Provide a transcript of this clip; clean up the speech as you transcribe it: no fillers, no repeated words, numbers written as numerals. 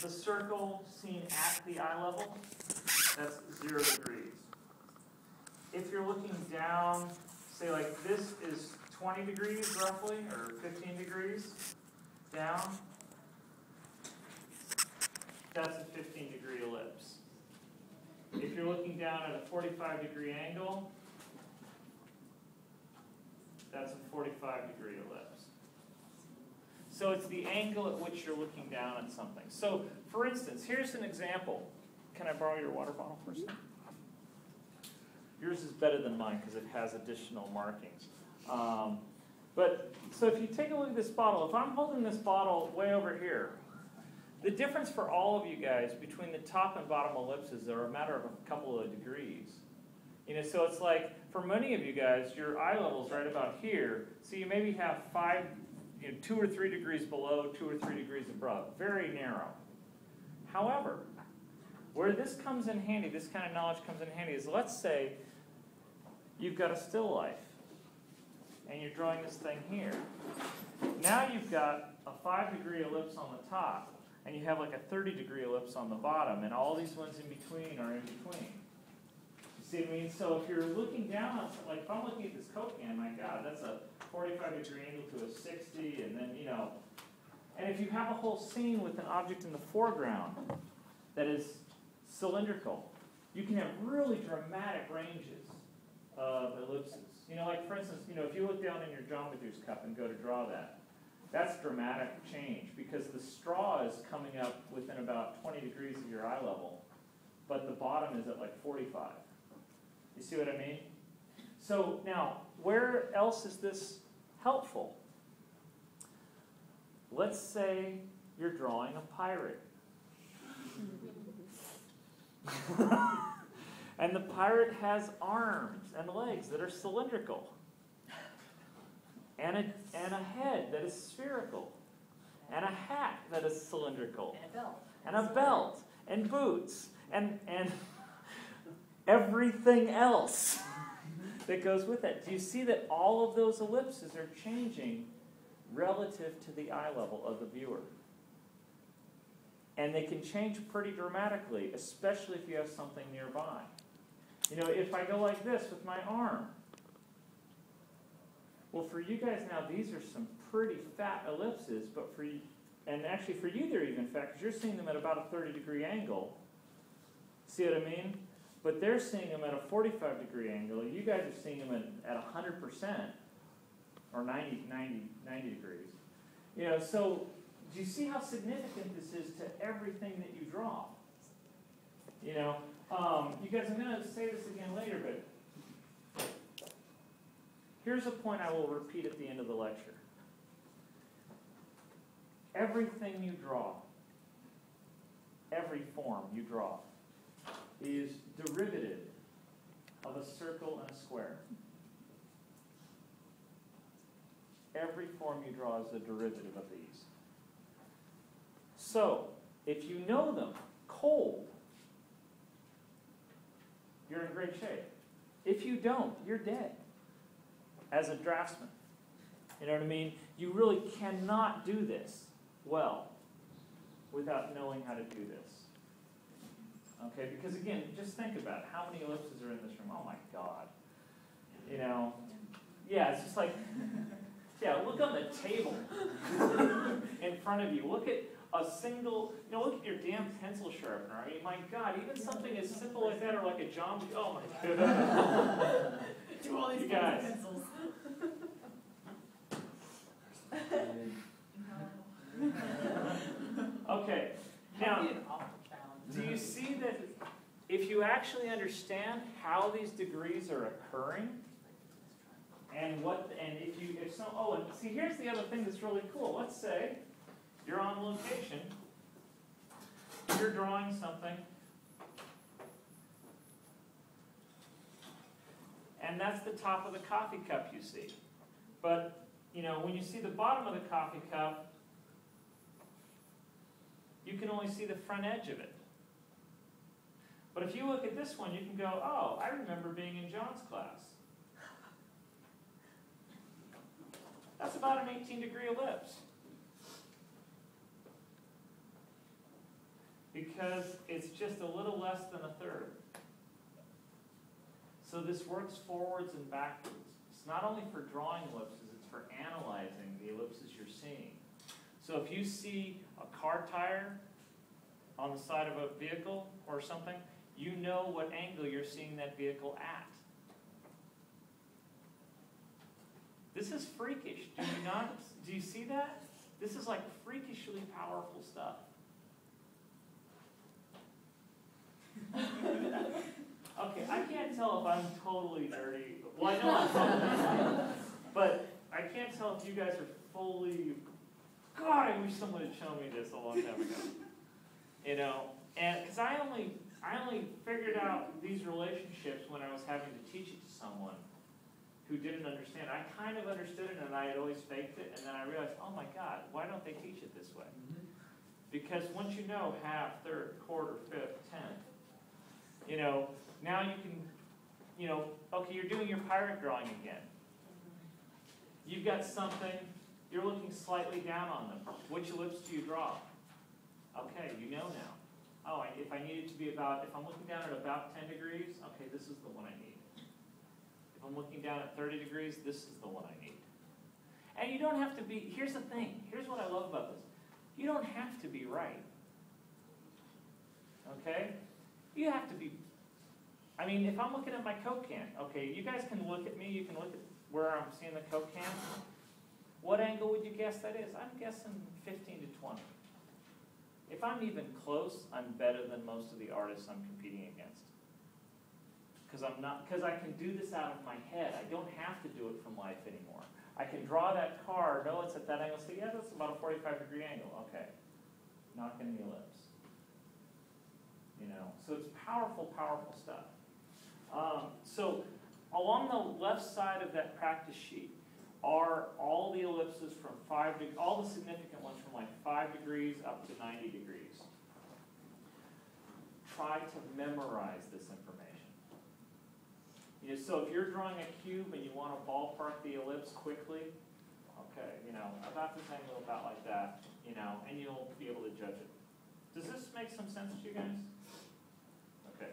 the circle seen at the eye level, that's 0 degrees. If you're looking down, say like this is 20 degrees roughly, or 15 degrees down, that's a 15-degree ellipse. If you're looking down at a 45-degree angle, that's a 45-degree ellipse. So it's the angle at which you're looking down at something. So, for instance, here's an example. Can I borrow your water bottle for a second? Yours is better than mine because it has additional markings. So if you take a look at this bottle, if I'm holding this bottle way over here, the difference for all of you guys between the top and bottom ellipses are a matter of a couple of degrees. You know, so it's like, for many of you guys, your eye level's right about here, so you maybe have 2 or 3 degrees below, 2 or 3 degrees above. Very narrow. However, where this comes in handy, this kind of knowledge comes in handy, is let's say you've got a still life, and you're drawing this thing here. Now you've got a 5-degree ellipse on the top, and you have like a 30-degree ellipse on the bottom, and all these ones in between are in between. You see what I mean? So if you're looking down on, like if I'm looking at this Coke can, my God, that's a 45-degree angle to a 60, and then, you know. And if you have a whole scene with an object in the foreground that is cylindrical, you can have really dramatic ranges of ellipses. You know, like for instance, you know, if you look down in your geometry's cup and go to draw that, that's dramatic change because the straw is coming up within about 20 degrees of your eye level, but the bottom is at like 45. You see what I mean? So now, where else is this helpful? Let's say you're drawing a pirate. And the pirate has arms and legs that are cylindrical. And a head that is spherical. And a hat that is cylindrical. And a belt. And a belt. And boots. And everything else that goes with it. Do you see that all of those ellipses are changing relative to the eye level of the viewer? And they can change pretty dramatically, especially if you have something nearby. You know, if I go like this with my arm, well, for you guys now, these are some pretty fat ellipses, but for you, and actually for you they're even fat, because you're seeing them at about a 30-degree angle. See what I mean? But they're seeing them at a 45-degree angle. You guys are seeing them at 100%, or 90 degrees. You know, so do you see how significant this is to everything that you draw? You know, you guys, I'm going to say this again later, but here's a point I will repeat at the end of the lecture. Everything you draw, every form you draw, is derivative of a circle and a square. Every form you draw is a derivative of these. So, if you know them cold, you're in great shape. If you don't, you're dead as a draftsman. You know what I mean? You really cannot do this well without knowing how to do this. Okay, because again, just think about it. How many ellipses are in this room? Oh my God. You know, yeah, it's just like, yeah, look on the table in front of you. Look at a single, you know, look at your damn pencil sharpener. I mean, my God, even something as simple like that or like a geometry, oh my God. Do all these you guys. pencils. Okay, now, do you see that if you actually understand how these degrees are occurring, and see, here's the other thing that's really cool. Let's say you're on location, you're drawing something, and that's the top of the coffee cup you see. But, you know, when you see the bottom of the coffee cup, you can only see the front edge of it. But if you look at this one, you can go, oh, I remember being in John's class. That's about an 18-degree ellipse. because it's just a little less than a third. So this works forwards and backwards. It's not only for drawing ellipses, it's for analyzing the ellipses you're seeing. So if you see a car tire on the side of a vehicle or something, you know what angle you're seeing that vehicle at. This is freakish. Do you not? Do you see that? This is like freakishly powerful stuff. Okay, I can't tell if I'm totally nerdy. Well, I know I'm totally nerdy, but I can't tell if you guys are fully. God, I wish someone had shown me this a long time ago. You know, and because I only figured out these relationships when I was having to teach it to someone who didn't understand. I kind of understood it, and I had always faked it, and then I realized, oh my God, why don't they teach it this way? Because once you know half, third, quarter, fifth, tenth, you know, now you can, you know, okay, you're doing your pirate drawing again. You've got something, you're looking slightly down on them. Which ellipse do you draw? Okay, you know now. Oh, if I need it to be about, if I'm looking down at about 10 degrees, okay, this is the one I need. If I'm looking down at 30 degrees, this is the one I need. And you don't have to be, here's the thing, here's what I love about this. You don't have to be right. Okay? You have to be, I mean, if I'm looking at my Coke can, okay, you guys can look at me, you can look at where I'm seeing the Coke can. What angle would you guess that is? I'm guessing 15 to 20. If I'm even close, I'm better than most of the artists I'm competing against. Because I can do this out of my head. I don't have to do it from life anymore. I can draw that car, know it's at that angle, say, yeah, that's about a 45-degree angle. Okay, not in the ellipse. You know, so it's powerful, powerful stuff. So along the left side of that practice sheet are all the ellipses from 5 degrees, all the significant ones from like 5 degrees up to 90 degrees. Try to memorize this information. You know, so if you're drawing a cube and you want to ballpark the ellipse quickly, okay, you know, about this angle, about like that, you know, and you'll be able to judge it. Does this make some sense to you guys? Okay.